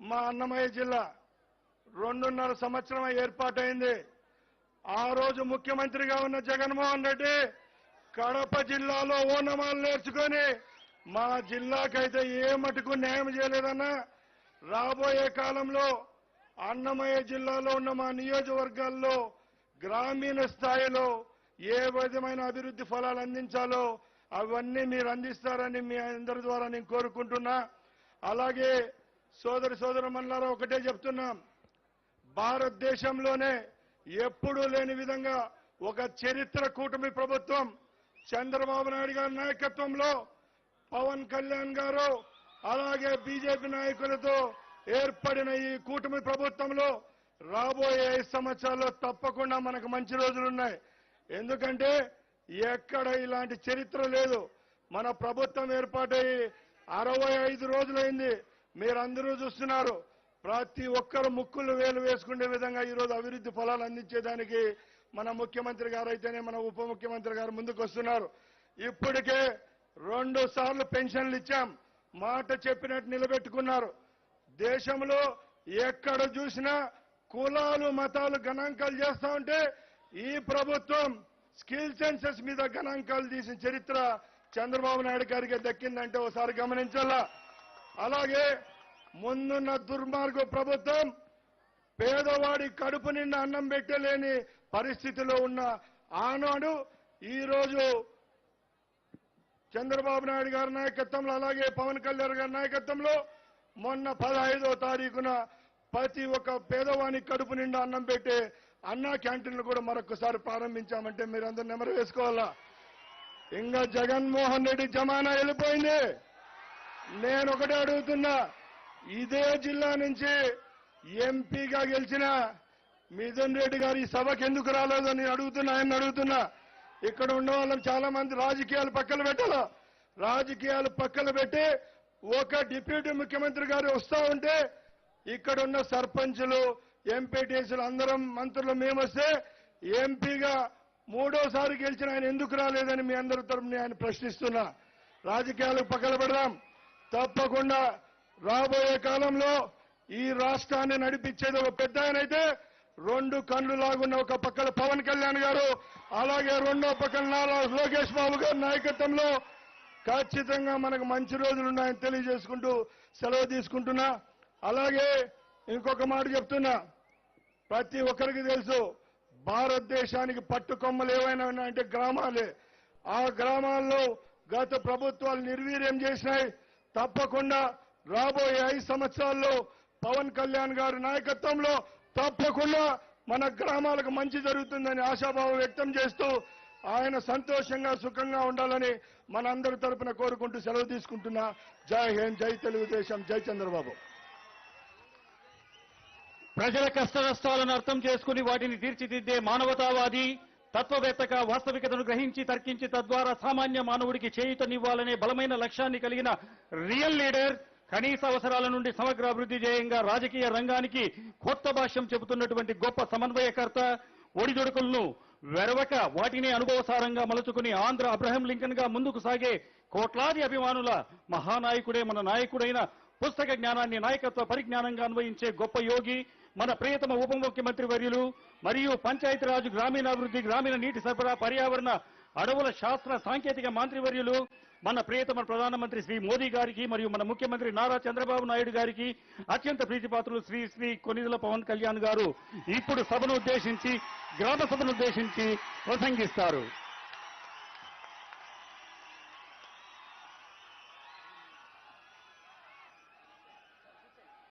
మా అన్నమయ్య జిల్లా 2.5 సంవత్సరం ఏర్పాటైంది. ఆ రోజు ముఖ్యమంత్రిగా ఉన్న జగన్మోహన్ రెడ్డి కడప జిల్లాలో ఓనమాలు నేర్చుకొని మా జిల్లాకైతే ఏ మటుకు న్యాయం చేయలేదన్నా రాబోయే కాలంలో అన్నమయ్య జిల్లాలో ఉన్న మా నియోజకవర్గాల్లో గ్రామీణ స్థాయిలో ఏ విధమైన అభివృద్ధి ఫలాలు అందించాలో అవన్నీ మీరు అందిస్తారని మీ అందరి ద్వారా నేను కోరుకుంటున్నా. అలాగే సోదరమణులారా ఒకటే చెప్తున్నాం, భారతదేశంలోనే ఎప్పుడూ లేని విధంగా ఒక చరిత్ర కూటమి ప్రభుత్వం చంద్రబాబు నాయుడు గారి నాయకత్వంలో పవన్ కళ్యాణ్ గారు అలాగే బీజేపీ నాయకులతో ఏర్పడిన ఈ కూటమి ప్రభుత్వంలో రాబోయే 5 సంవత్సరాల్లో తప్పకుండా మనకు మంచి రోజులున్నాయి. ఎందుకంటే ఎక్కడ ఇలాంటి చరిత్ర లేదు. మన ప్రభుత్వం ఏర్పాటై 65 రోజులైంది. మీరందరూ చూస్తున్నారు. ప్రతి ఒక్కరు ముక్కులు వేలు వేసుకునే విధంగా ఈరోజు అభివృద్ధి ఫలాలు అందించేదానికి మన ముఖ్యమంత్రి గారు అయితేనే మన ఉప ముఖ్యమంత్రి గారు ముందుకు వస్తున్నారు. ఇప్పటికే 2 సార్లు పెన్షన్లు ఇచ్చాం. మాట చెప్పినట్టు నిలబెట్టుకున్నారు. దేశంలో ఎక్కడ చూసినా కులాలు మతాలు గణాంకాలు చేస్తా ఉంటే ఈ ప్రభుత్వం స్కిల్ సెన్సెస్ మీద గణాంకాలు తీసిన చరిత్ర చంద్రబాబు నాయుడు గారికి దక్కిందంటే ఒకసారి గమనించాలా. అలాగే ముందున్న దుర్మార్గ ప్రభుత్వం పేదవాడి కడుపు నిండా అన్నం పెట్టలేని పరిస్థితిలో ఉన్న ఆనాడు ఈరోజు చంద్రబాబు నాయుడు గారి నాయకత్వంలో అలాగే పవన్ కళ్యాణ్ గారి నాయకత్వంలో మొన్న 15వ తారీఖున ప్రతి ఒక్క పేదవాని కడుపు నిండా అన్నం పెట్టే అన్నా క్యాంటీన్లు కూడా మరొకసారి ప్రారంభించామంటే మీరందరూ నెమరు వేసుకోవాలా. ఇంకా జగన్మోహన్ రెడ్డి జమానా వెళ్ళిపోయింది. నేను ఒకటే అడుగుతున్నా, ఇదే జిల్లా నుంచి ఎంపీగా గెలిచిన మిథున్ రెడ్డి గారు ఈ సభకు ఎందుకు రాలేదో నేను అడుగుతున్నా. ఇక్కడ ఉన్న వాళ్ళని చాలా మంది రాజకీయాలు పక్కన పెట్టాల. రాజకీయాలు పక్కన పెట్టి ఒక డిప్యూటీ ముఖ్యమంత్రి గారు వస్తా ఉంటే ఇక్కడ ఉన్న సర్పంచులు ఎంపీటీసీలు అందరం మంత్రులు మేము వస్తే ఎంపీగా 3వసారి గెలిచిన ఆయన ఎందుకు రాలేదని మీ అందరి తరఫున ఆయన ప్రశ్నిస్తున్నా. రాజకీయాలకు పక్కన పెడదాం. తప్పకుండా రాబోయే కాలంలో ఈ రాష్ట్రాన్ని నడిపించేది ఒక పెద్ద ఆయన అయితే 2 కళ్ళు లాగున్న ఒక పక్కన పవన్ కళ్యాణ్ గారు అలాగే రెండో పక్కన నారా లోకేష్ బాబు గారి నాయకత్వంలో ఖచ్చితంగా మనకు మంచి రోజులున్నాయని తెలియజేసుకుంటూ సెలవు తీసుకుంటున్నా. అలాగే ఇంకొక మాట చెప్తున్నా, ప్రతి ఒక్కరికి తెలుసు భారతదేశానికి పట్టుకొమ్మలు ఏవైనా ఉన్నాయంటే గ్రామాలే. ఆ గ్రామాల్లో గత ప్రభుత్వాలు నిర్వీర్యం చేసినాయి. తప్పకుండా రాబోయే 5 సంవత్సరాల్లో పవన్ కళ్యాణ్ గారి నాయకత్వంలో తప్పకుండా మన గ్రామాలకు మంచి జరుగుతుందని ఆశాభావం వ్యక్తం చేస్తూ ఆయన సంతోషంగా సుఖంగా ఉండాలని మనందరి తరపున కోరుకుంటూ సెలవు తీసుకుంటున్నా. జై హింద్, జై తెలుగుదేశం, జై చంద్రబాబు. ప్రజల కష్ట నష్టాలను అర్థం చేసుకుని వాటిని తీర్చిదిద్దే మానవతావాది, తత్వవేత్తగా వాస్తవికతను గ్రహించి తర్కించి తద్వారా సామాన్య మానవుడికి చేయూతనివ్వాలనే బలమైన లక్ష్యాన్ని కలిగిన రియల్ లీడర్, కనీస అవసరాల నుండి సమగ్ర అభివృద్ధి ధ్యేయంగా రాజకీయ రంగానికి కొత్త భాష్యం చెబుతున్నటువంటి గొప్ప సమన్వయకర్త, ఒడిదొడుకులను వెరవక వాటిని అనుభవసారంగా మలుచుకుని ఆంధ్ర అబ్రహం లింకన్ గా ముందుకు సాగే కోట్లాది అభిమానుల మహానాయకుడే మన నాయకుడైన, పుస్తక జ్ఞానాన్ని నాయకత్వ పరిజ్ఞానంగా అన్వయించే గొప్ప యోగి, మన ప్రియతమ ఉప ముఖ్యమంత్రి వర్యులు మరియు పంచాయతీరాజ్, గ్రామీణాభివృద్ధి, గ్రామీణ నీటి సరఫరా, పర్యావరణ, అడవుల శాస్త్ర సాంకేతిక మంత్రివర్యులు, మన ప్రియతమ ప్రధానమంత్రి శ్రీ మోదీ గారికి మరియు మన ముఖ్యమంత్రి నారా చంద్రబాబు నాయుడు గారికి అత్యంత ప్రీతిపాత్రులు శ్రీ కొనిదెల పవన్ కళ్యాణ్ గారు ఇప్పుడు సభను ఉద్దేశించి, గ్రామ సభను ఉద్దేశించి ప్రసంగిస్తారు.